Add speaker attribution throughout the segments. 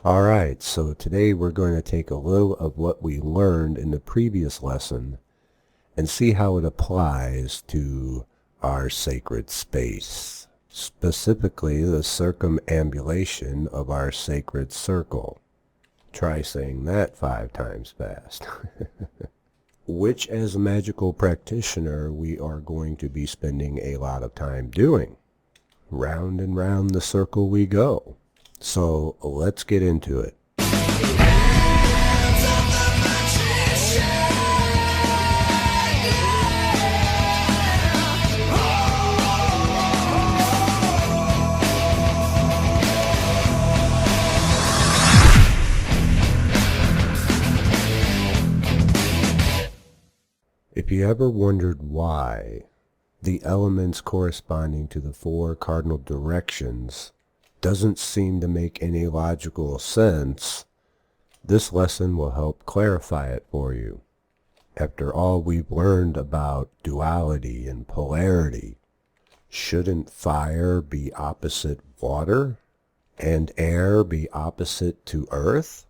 Speaker 1: Alright, so today we're going to take a little of what we learned in the previous lesson and see how it applies to our sacred space, specifically the circumambulation of our sacred circle. Try saying that 5 times fast. Which, as a magical practitioner, we are going to be spending a lot of time doing. Round and round the circle we go. So let's get into it. If you ever wondered why the elements corresponding to the 4 cardinal directions doesn't seem to make any logical sense, this lesson will help clarify it for you. After all we've learned about duality and polarity, shouldn't fire be opposite water and air be opposite to earth?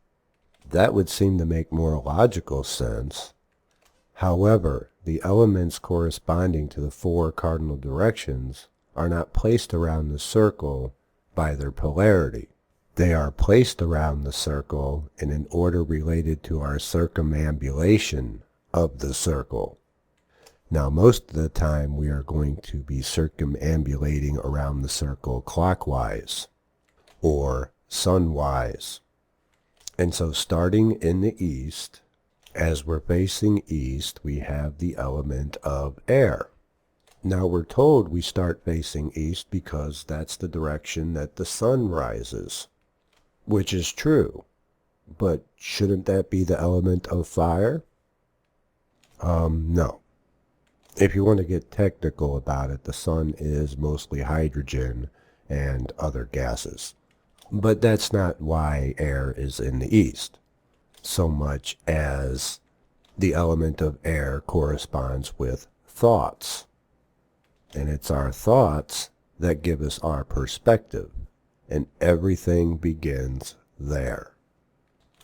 Speaker 1: That would seem to make more logical sense. However, the elements corresponding to the 4 cardinal directions are not placed around the circle by their polarity. They are placed around the circle in an order related to our circumambulation of the circle. Now, most of the time we are going to be circumambulating around the circle clockwise or sunwise. And so starting in the east, as we're facing east, we have the element of air. Now we're told we start facing east because that's the direction that the sun rises, which is true. But shouldn't that be the element of fire? No. If you want to get technical about it, the sun is mostly hydrogen and other gases. But that's not why air is in the east, so much as the element of air corresponds with thoughts. And it's our thoughts that give us our perspective, and everything begins there.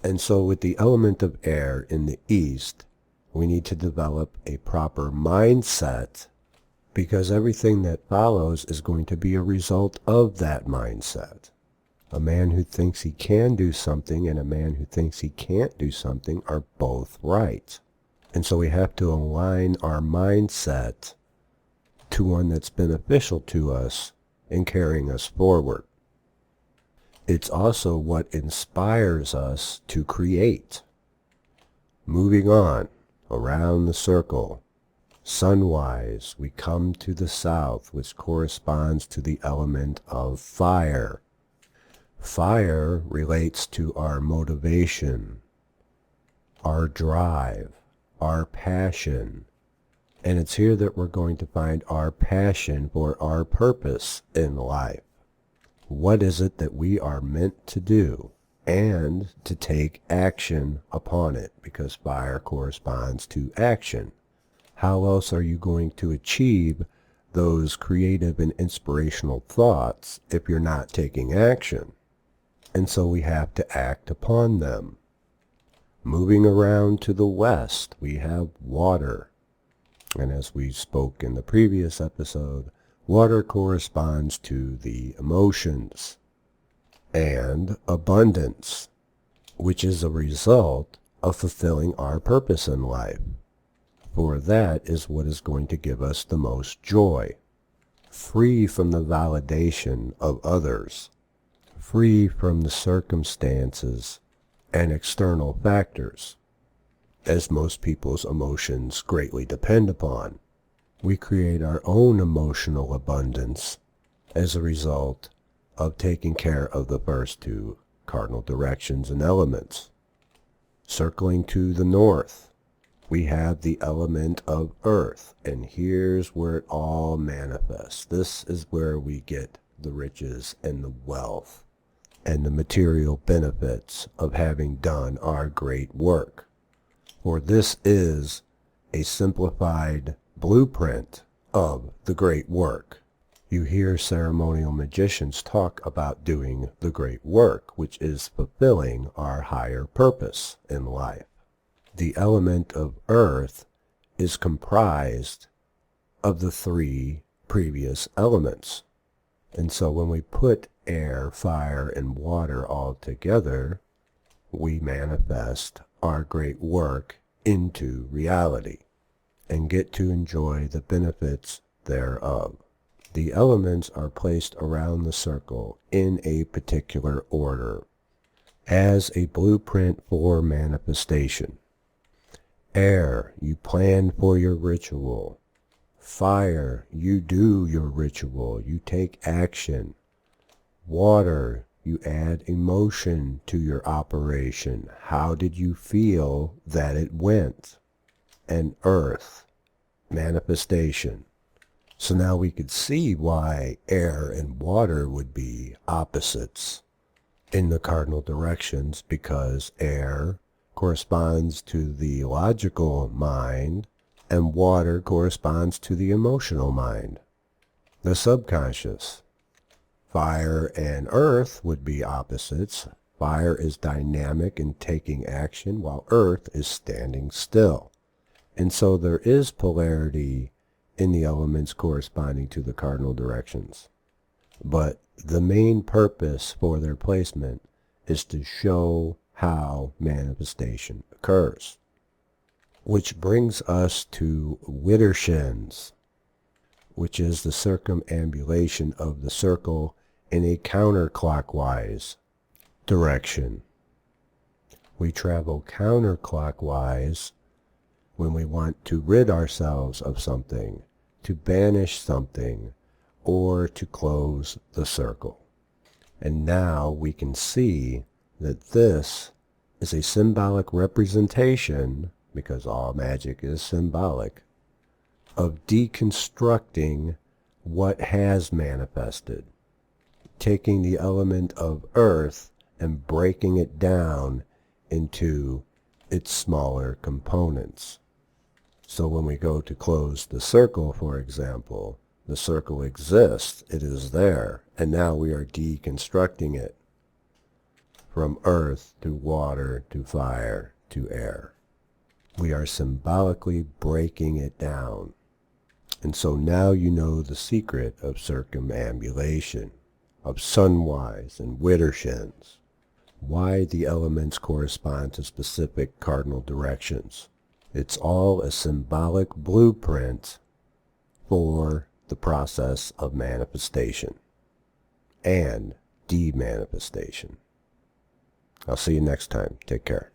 Speaker 1: And so with the element of air in the east, we need to develop a proper mindset, because everything that follows is going to be a result of that mindset. A man who thinks he can do something and a man who thinks he can't do something are both right. And so we have to align our mindset to one that's beneficial to us in carrying us forward. It's also what inspires us to create. Moving on, around the circle, sunwise, we come to the south, which corresponds to the element of fire. Fire relates to our motivation, our drive, our passion. And it's here that we're going to find our passion for our purpose in life. What is it that we are meant to do and to take action upon it? Because fire corresponds to action. How else are you going to achieve those creative and inspirational thoughts if you're not taking action? And so we have to act upon them. Moving around to the west, we have water. And as we spoke in the previous episode, water corresponds to the emotions and abundance, which is a result of fulfilling our purpose in life. For that is what is going to give us the most joy, free from the validation of others, free from the circumstances and external factors, as most people's emotions greatly depend upon. We create our own emotional abundance as a result of taking care of the first 2 cardinal directions and elements. Circling to the north, we have the element of earth, and here's where it all manifests. This is where we get the riches and the wealth and the material benefits of having done our great work. For this is a simplified blueprint of the great work. You hear ceremonial magicians talk about doing the great work, which is fulfilling our higher purpose in life. The element of earth is comprised of the three previous elements. And so when we put air, fire, and water all together, we manifest our great work into reality and get to enjoy the benefits thereof. The elements are placed around the circle in a particular order as a blueprint for manifestation. Air, you plan for your ritual. Fire, you do your ritual, you take action. Water, you add emotion to your operation. How did you feel that it went? And earth, manifestation. So now we could see why air and water would be opposites in the cardinal directions, because air corresponds to the logical mind and water corresponds to the emotional mind, the subconscious. Fire and earth would be opposites. Fire is dynamic and taking action, while earth is standing still. And so there is polarity in the elements corresponding to the cardinal directions. But the main purpose for their placement is to show how manifestation occurs. Which brings us to Widdershins, which is the circumambulation of the circle in a counterclockwise direction. We travel counterclockwise when we want to rid ourselves of something, to banish something, or to close the circle. And now we can see that this is a symbolic representation, because all magic is symbolic, of deconstructing what has manifested, taking the element of earth and breaking it down into its smaller components. So when we go to close the circle, for example, the circle exists, it is there, and now we are deconstructing it from earth to water to fire to air. We are symbolically breaking it down. And so now you know the secret of circumambulation, of Sunwise and Widdershins, why the elements correspond to specific cardinal directions. It's all a symbolic blueprint for the process of manifestation and demanifestation. I'll see you next time. Take care.